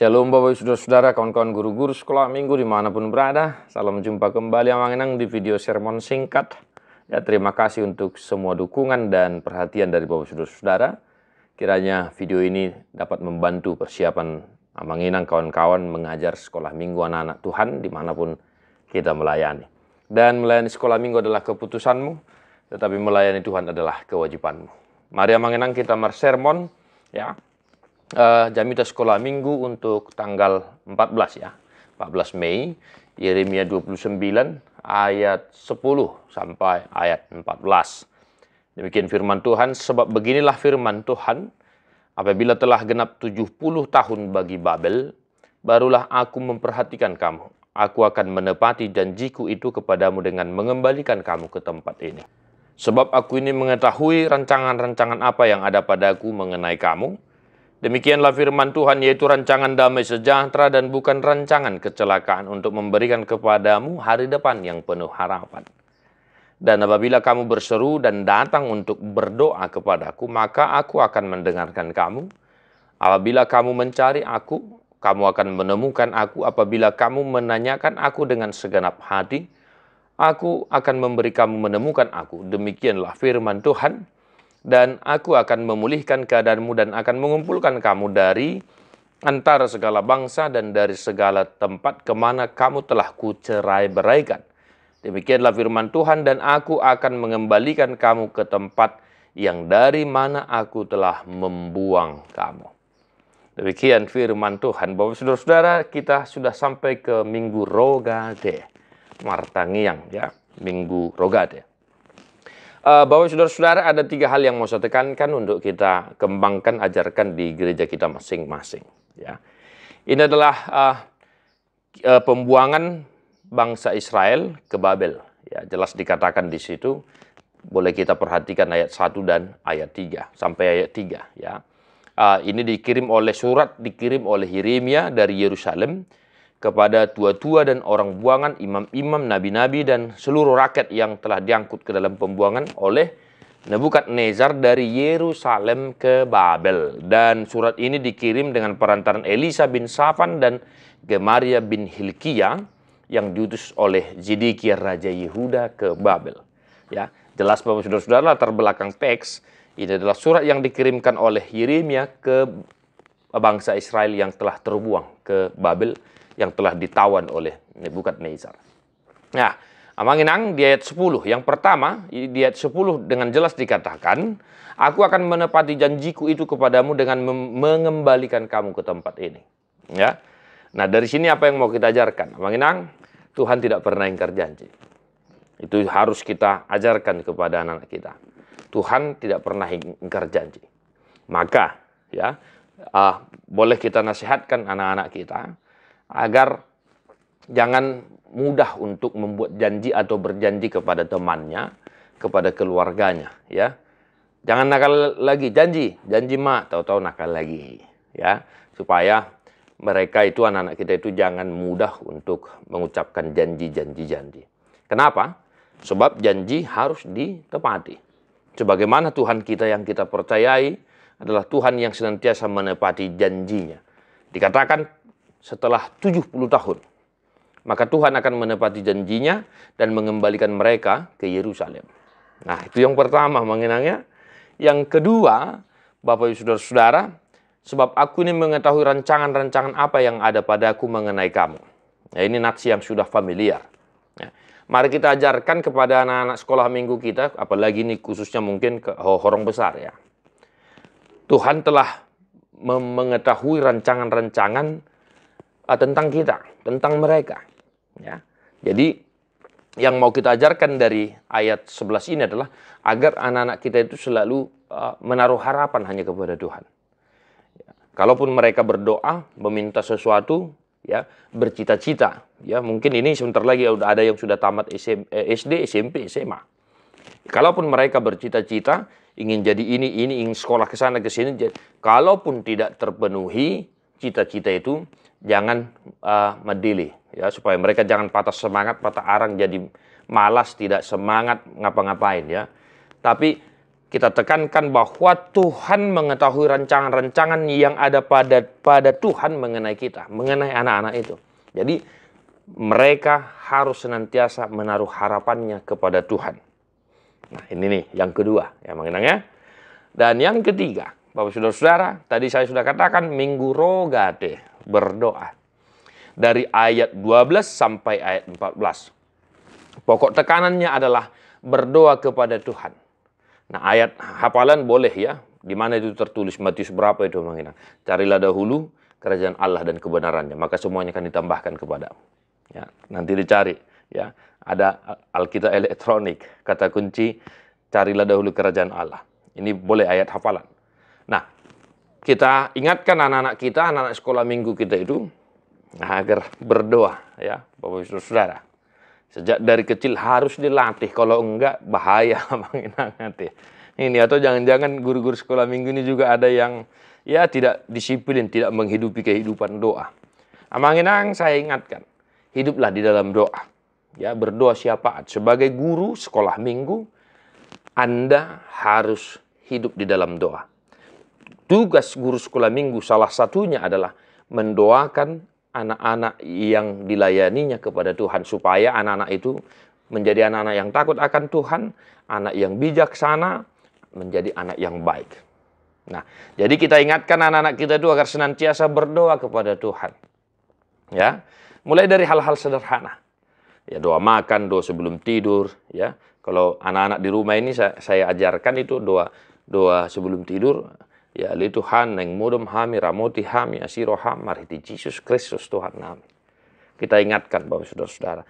Shalom Bapak Ibu Saudara, kawan-kawan guru-guru sekolah minggu dimanapun berada. Salam jumpa kembali Amang Enang di video sermon singkat. Ya, terima kasih untuk semua dukungan dan perhatian dari Bapak Ibu Saudara. Kiranya video ini dapat membantu persiapan Amang Enang kawan-kawan mengajar sekolah minggu anak-anak Tuhan dimanapun kita melayani. Dan melayani sekolah minggu adalah keputusanmu, tetapi melayani Tuhan adalah kewajibanmu. Mari Amang Enang kita sermon, ya. Jamita sekolah minggu untuk tanggal 14 ya, 14 Mei, Yeremia 29 ayat 10 sampai ayat 14. Demikian firman Tuhan, sebab beginilah firman Tuhan, apabila telah genap 70 tahun bagi Babel, barulah aku memperhatikan kamu. Aku akan menepati janjiku itu kepadamu dengan mengembalikan kamu ke tempat ini. Sebab aku ini mengetahui rancangan-rancangan apa yang ada padaku mengenai kamu. Demikianlah firman Tuhan, yaitu rancangan damai sejahtera dan bukan rancangan kecelakaan, untuk memberikan kepadamu hari depan yang penuh harapan. Dan apabila kamu berseru dan datang untuk berdoa kepadaku, maka aku akan mendengarkan kamu. Apabila kamu mencari aku, kamu akan menemukan aku. Apabila kamu menanyakan aku dengan segenap hati, aku akan memberi kamu menemukan aku. Demikianlah firman Tuhan. Dan aku akan memulihkan keadaanmu dan akan mengumpulkan kamu dari antara segala bangsa dan dari segala tempat kemana kamu telah kucerai-beraikan. Demikianlah firman Tuhan, dan aku akan mengembalikan kamu ke tempat yang dari mana aku telah membuang kamu. Demikian firman Tuhan. Bapak saudara-saudara, kita sudah sampai ke Minggu Rogade, Martangiang ya, Minggu Rogade. Bapak saudara-saudara, ada 3 hal yang mau saya tekankan untuk kita kembangkan, ajarkan di gereja kita masing-masing. Ya. Ini adalah pembuangan bangsa Israel ke Babel. Ya, jelas dikatakan di situ. Boleh kita perhatikan ayat 1 dan ayat 3 sampai ayat 3. Ya. Ini dikirim oleh Yeremia dari Yerusalem kepada tua-tua dan orang buangan, imam-imam, nabi-nabi, dan seluruh rakyat yang telah diangkut ke dalam pembuangan oleh Nebukadnezar dari Yerusalem ke Babel. Dan surat ini dikirim dengan perantaran Elisa bin Safan dan Gemaria bin Hilkiah yang diutus oleh Zedekiah Raja Yehuda ke Babel. Ya, jelas Bapak saudara-saudara, latar belakang teks ini adalah surat yang dikirimkan oleh Yeremia ke bangsa Israel yang telah terbuang ke Babel, yang telah ditawan oleh Nebukadnezar. Nah, Amang Enang di ayat 10. Yang pertama, di ayat 10 dengan jelas dikatakan, aku akan menepati janjiku itu kepadamu dengan mengembalikan kamu ke tempat ini. Ya. Nah, dari sini apa yang mau kita ajarkan? Amang Enang, Tuhan tidak pernah ingkar janji. Itu harus kita ajarkan kepada anak-anak kita. Tuhan tidak pernah ingkar janji. Maka, ya, boleh kita nasihatkan anak-anak kita agar jangan mudah untuk membuat janji atau berjanji kepada temannya, kepada keluarganya, ya. Jangan nakal lagi, janji mak, tahu-tahu nakal lagi, ya. Supaya mereka itu, anak-anak kita itu jangan mudah untuk mengucapkan janji. Kenapa? Sebab janji harus ditepati. Sebagaimana Tuhan kita yang kita percayai adalah Tuhan yang senantiasa menepati janjinya. Dikatakan setelah 70 tahun, maka Tuhan akan menepati janjinya dan mengembalikan mereka ke Yerusalem. Nah, itu yang pertama mengenangnya. Yang kedua, Bapak Ibu saudara-saudara, sebab aku ini mengetahui rancangan-rancangan apa yang ada padaku mengenai kamu. Nah, ini nats yang sudah familiar. Ya. Mari kita ajarkan kepada anak-anak sekolah minggu kita, apalagi ini khususnya mungkin ke horong besar ya. Tuhan telah mengetahui rancangan-rancangan tentang kita, tentang mereka. Ya. Jadi yang mau kita ajarkan dari ayat 11 ini adalah agar anak-anak kita itu selalu menaruh harapan hanya kepada Tuhan. Ya. Kalaupun mereka berdoa, meminta sesuatu, ya, bercita-cita, ya, mungkin ini sebentar lagi ada yang sudah tamat SD, SMP, SMA. Kalaupun mereka bercita-cita ingin jadi ini ingin sekolah ke sana ke sini, kalaupun tidak terpenuhi cita-cita itu, jangan medili, ya, supaya mereka jangan patah semangat, patah arang, jadi malas, tidak semangat ngapa-ngapain, ya. Tapi kita tekankan bahwa Tuhan mengetahui rancangan-rancangan yang ada pada Tuhan mengenai kita, mengenai anak-anak itu. Jadi mereka harus senantiasa menaruh harapannya kepada Tuhan. Nah ini nih yang kedua ya mengenang ya. Dan yang ketiga, Bapak Saudara-saudara, tadi saya sudah katakan minggu rogate, berdoa. Dari ayat 12 sampai ayat 14. Pokok tekanannya adalah berdoa kepada Tuhan. Nah ayat hafalan boleh ya. Di mana itu tertulis, Matius berapa itu mengingat. Carilah dahulu kerajaan Allah dan kebenarannya, maka semuanya akan ditambahkan kepadamu. Ya, nanti dicari ya. Ada Alkitab elektronik, kata kunci carilah dahulu kerajaan Allah. Ini boleh ayat hafalan. Nah, kita ingatkan anak-anak kita, anak-anak sekolah minggu kita itu agar berdoa ya, Bapak Ibu Saudara. Sejak dari kecil harus dilatih, kalau enggak bahaya nanti. Ini atau jangan-jangan guru-guru sekolah minggu ini juga ada yang ya tidak disiplin, tidak menghidupi kehidupan doa. Amanginang saya ingatkan, hiduplah di dalam doa. Ya, berdoa syafaat. Sebagai guru sekolah minggu, Anda harus hidup di dalam doa. Tugas guru sekolah minggu salah satunya adalah mendoakan anak-anak yang dilayaninya kepada Tuhan, supaya anak-anak itu menjadi anak-anak yang takut akan Tuhan, anak yang bijaksana, menjadi anak yang baik. Nah, jadi kita ingatkan anak-anak kita itu agar senantiasa berdoa kepada Tuhan. Ya, mulai dari hal-hal sederhana. Ya, doa makan, doa sebelum tidur. Ya, kalau anak-anak di rumah ini saya ajarkan itu doa sebelum tidur. Ya, li Tuhan yang mudum hami ramoti hami asiro ham mariti Yesus Kristus Tuhan nami. Kita ingatkan Bapak Saudara-saudara,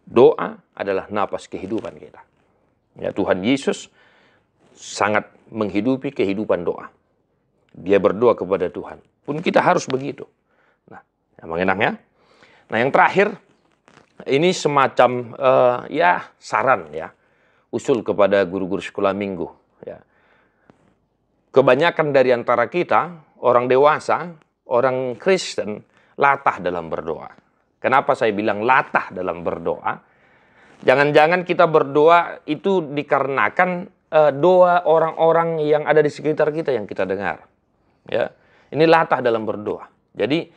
doa adalah napas kehidupan kita. Ya, Tuhan Yesus sangat menghidupi kehidupan doa. Dia berdoa kepada Tuhan. Pun kita harus begitu. Nah, yang mengenang ya. Nah, yang terakhir, ini semacam ya saran ya, usul kepada guru-guru sekolah minggu. Ya. Kebanyakan dari antara kita, orang dewasa, orang Kristen, latah dalam berdoa. Kenapa saya bilang latah dalam berdoa? Jangan-jangan kita berdoa itu dikarenakan doa orang-orang yang ada di sekitar kita yang kita dengar. Ya, ini latah dalam berdoa. Jadi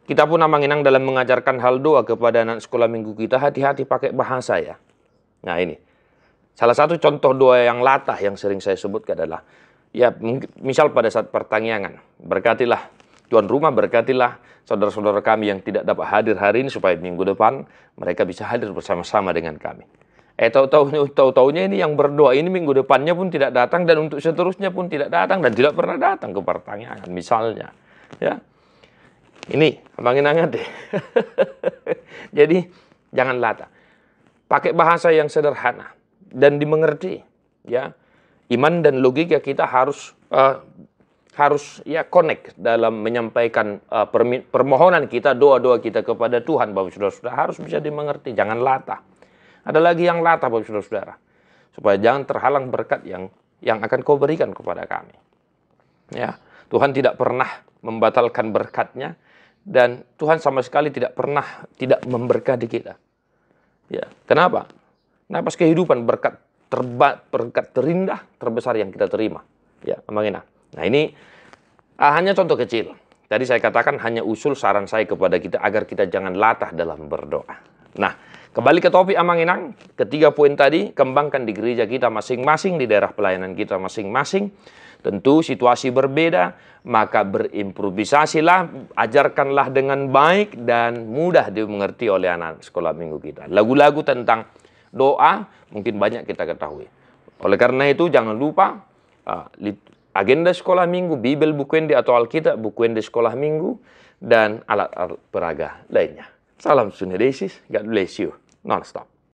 kita pun amanginang dalam mengajarkan hal doa kepada anak sekolah minggu kita, hati-hati pakai bahasa ya. Nah ini, salah satu contoh doa yang latah yang sering saya sebutkan adalah, ya misal pada saat pertanyaan, berkatilah tuan rumah, berkatilah saudara-saudara kami yang tidak dapat hadir hari ini, supaya minggu depan mereka bisa hadir bersama-sama dengan kami. Tahu-tahunya ini yang berdoa ini minggu depannya pun tidak datang, dan untuk seterusnya pun tidak datang, dan tidak pernah datang ke pertanyaan misalnya. Ya, ini abangin hangat deh. Jadi jangan latah. Pakai bahasa yang sederhana dan dimengerti. Ya, iman dan logika kita harus ya connect dalam menyampaikan permohonan kita, doa-doa kita kepada Tuhan. Bapak Saudara-saudara harus bisa dimengerti. Jangan latah. Ada lagi yang latah Bapak Saudara-saudara, supaya jangan terhalang berkat yang akan kau berikan kepada kami. Ya, Tuhan tidak pernah membatalkan berkatnya, dan Tuhan sama sekali tidak pernah tidak memberkati kita. Ya, kenapa? Napas kehidupan berkat terindah, terbesar yang kita terima. Ya, amangina. Nah ini hanya contoh kecil. Tadi saya katakan hanya usul saran saya kepada kita agar kita jangan latah dalam berdoa. Nah, kembali ke topik amanginang, ketiga poin tadi, kembangkan di gereja kita masing-masing, di daerah pelayanan kita masing-masing. Tentu situasi berbeda, maka berimprovisasilah, ajarkanlah dengan baik dan mudah dimengerti oleh anak sekolah minggu kita. Lagu-lagu tentang doa mungkin banyak kita ketahui. Oleh karena itu jangan lupa agenda sekolah minggu, Bibel Bukuendi atau Alkitab Bukuendi sekolah minggu, dan alat-alat peraga lainnya. Salam Sunedesis, God bless you, non-stop.